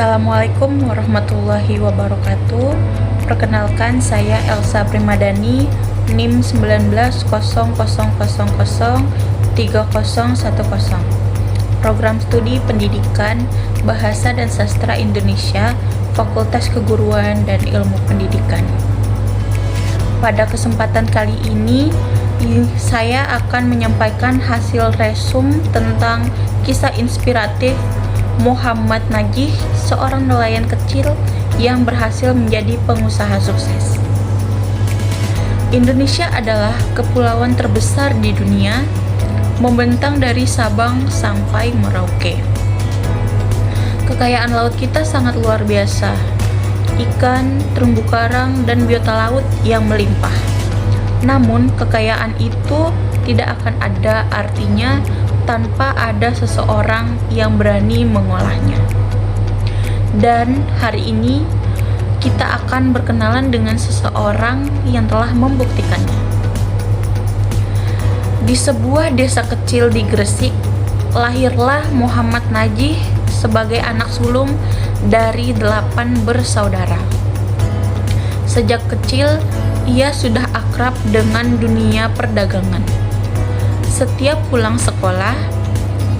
Assalamualaikum warahmatullahi wabarakatuh. Perkenalkan, saya Elsa Primadani, NIM 1900003010. Program Studi Pendidikan, Bahasa dan Sastra Indonesia, Fakultas Keguruan dan Ilmu Pendidikan. Pada kesempatan kali ini, saya akan menyampaikan hasil resum tentang kisah inspiratif Muhammad Najih, seorang nelayan kecil yang berhasil menjadi pengusaha sukses. Indonesia adalah kepulauan terbesar di dunia, membentang dari Sabang sampai Merauke. Kekayaan laut kita sangat luar biasa. Ikan, terumbu karang, dan biota laut yang melimpah. Namun, kekayaan itu tidak akan ada artinya tanpa ada seseorang yang berani mengolahnya. Dan hari ini kita akan berkenalan dengan seseorang yang telah membuktikannya. Di sebuah desa kecil di Gresik, lahirlah Muhammad Najih sebagai anak sulung dari 8 bersaudara. Sejak kecil, ia sudah akrab dengan dunia perdagangan. Setiap pulang sekolah,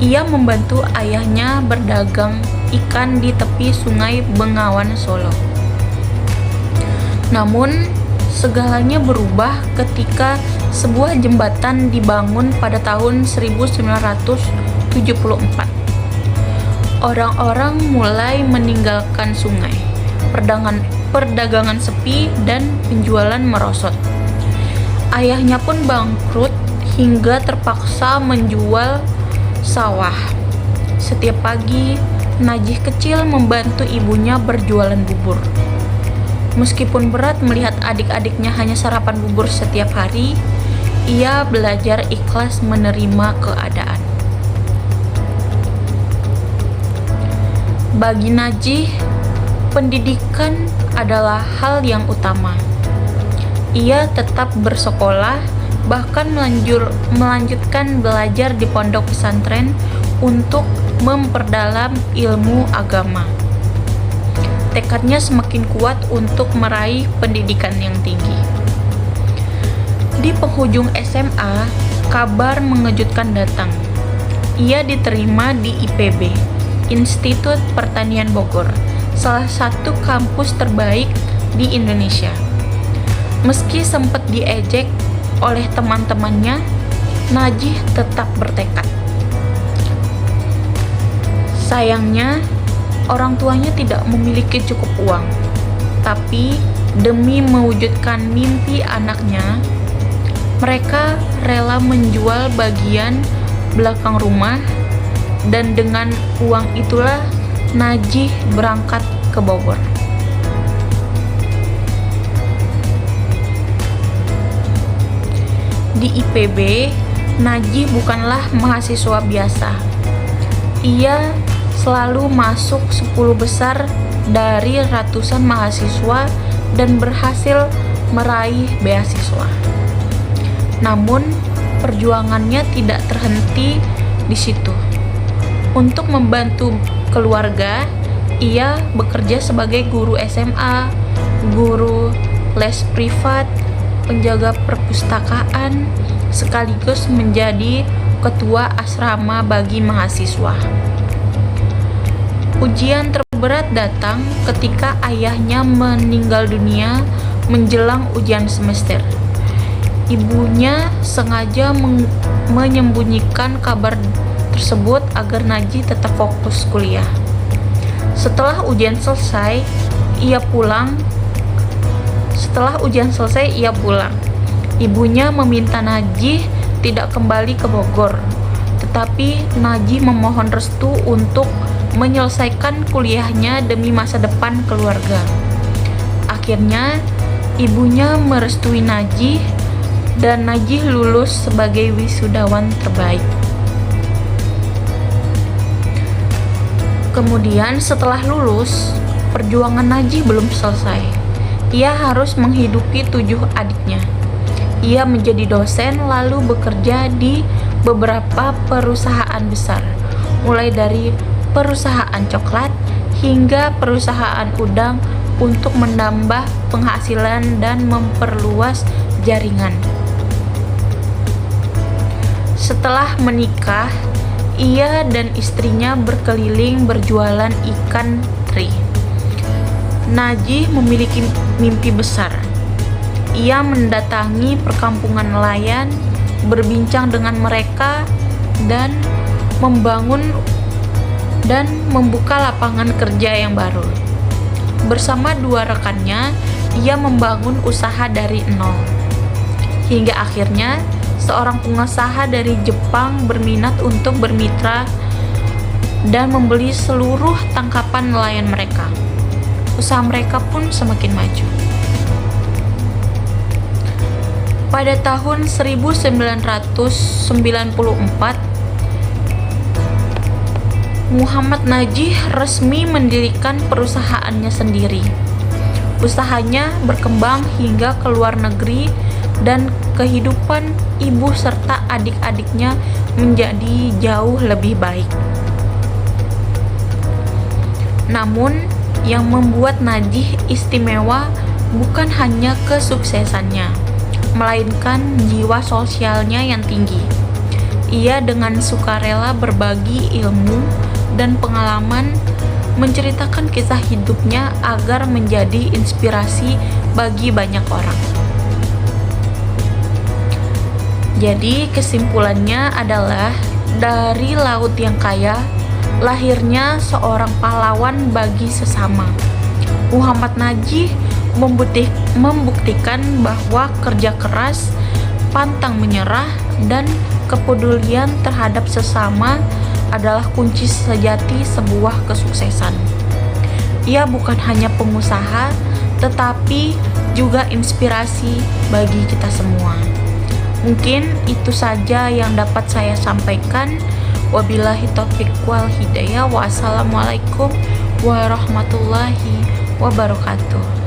ia membantu ayahnya berdagang ikan di tepi Sungai Bengawan Solo. Namun, segalanya berubah ketika sebuah jembatan dibangun pada tahun 1974. Orang-orang mulai meninggalkan sungai, perdagangan sepi, dan penjualan merosot. Ayahnya pun bangkrut hingga terpaksa menjual sawah. Setiap pagi, Najih kecil membantu ibunya berjualan bubur. Meskipun berat melihat adik-adiknya hanya sarapan bubur setiap hari, ia belajar ikhlas menerima keadaan. Bagi Najih, pendidikan adalah hal yang utama. Ia tetap bersekolah, bahkan melanjutkan belajar di pondok pesantren untuk memperdalam ilmu agama. Tekadnya semakin kuat untuk meraih pendidikan yang tinggi. Di penghujung SMA, kabar mengejutkan datang. Ia diterima di IPB, Institut Pertanian Bogor, salah satu kampus terbaik di Indonesia. Meski sempat diejek oleh teman-temannya, Najih tetap bertekad. Sayangnya, orang tuanya tidak memiliki cukup uang. Tapi, demi mewujudkan mimpi anaknya, mereka rela menjual bagian belakang rumah, dan dengan uang itulah Najih berangkat ke Bogor. Di IPB, Najih bukanlah mahasiswa biasa. Ia selalu masuk 10 besar dari ratusan mahasiswa dan berhasil meraih beasiswa. Namun, perjuangannya tidak terhenti di situ. Untuk membantu keluarga, ia bekerja sebagai guru SMA, guru les privat, penjaga perpustakaan, sekaligus menjadi ketua asrama bagi mahasiswa. Ujian terberat datang ketika ayahnya meninggal dunia menjelang ujian semester. Ibunya sengaja menyembunyikan kabar tersebut agar Najih tetap fokus kuliah. Setelah ujian selesai, ia pulang. Ibunya meminta Najih tidak kembali ke Bogor, tetapi Najih memohon restu untuk menyelesaikan kuliahnya demi masa depan keluarga. Akhirnya, ibunya merestui Najih dan Najih lulus sebagai wisudawan terbaik. Kemudian setelah lulus, perjuangan Najih belum selesai. Ia harus menghidupi 7 adiknya. Ia menjadi dosen lalu bekerja di beberapa perusahaan besar, mulai dari perusahaan coklat hingga perusahaan udang untuk menambah penghasilan dan memperluas jaringan. Setelah menikah, ia dan istrinya berkeliling berjualan ikan teri. Najih memiliki mimpi besar. Ia mendatangi perkampungan nelayan, berbincang dengan mereka, dan membuka lapangan kerja yang baru. Bersama dua rekannya, ia membangun usaha dari nol. Hingga akhirnya, seorang pengusaha dari Jepang berminat untuk bermitra dan membeli seluruh tangkapan nelayan mereka. Usaha mereka pun semakin maju. Pada tahun 1994, Muhammad Najih resmi mendirikan perusahaannya sendiri. Usahanya berkembang hingga ke luar negeri dan kehidupan ibu serta adik-adiknya menjadi jauh lebih baik. Namun, yang membuat Najih istimewa bukan hanya kesuksesannya, melainkan jiwa sosialnya yang tinggi. Ia dengan sukarela berbagi ilmu dan pengalaman, menceritakan kisah hidupnya agar menjadi inspirasi bagi banyak orang. Jadi kesimpulannya adalah, dari laut yang kaya, lahirnya seorang pahlawan bagi sesama. Muhammad Najih membuktikan bahwa kerja keras, pantang menyerah, dan kepedulian terhadap sesama adalah kunci sejati sebuah kesuksesan. Ia bukan hanya pengusaha, tetapi juga inspirasi bagi kita semua. Mungkin itu saja yang dapat saya sampaikan. Wabillahi taufiq wal hidayah. Wassalamualaikum warahmatullahi wabarakatuh.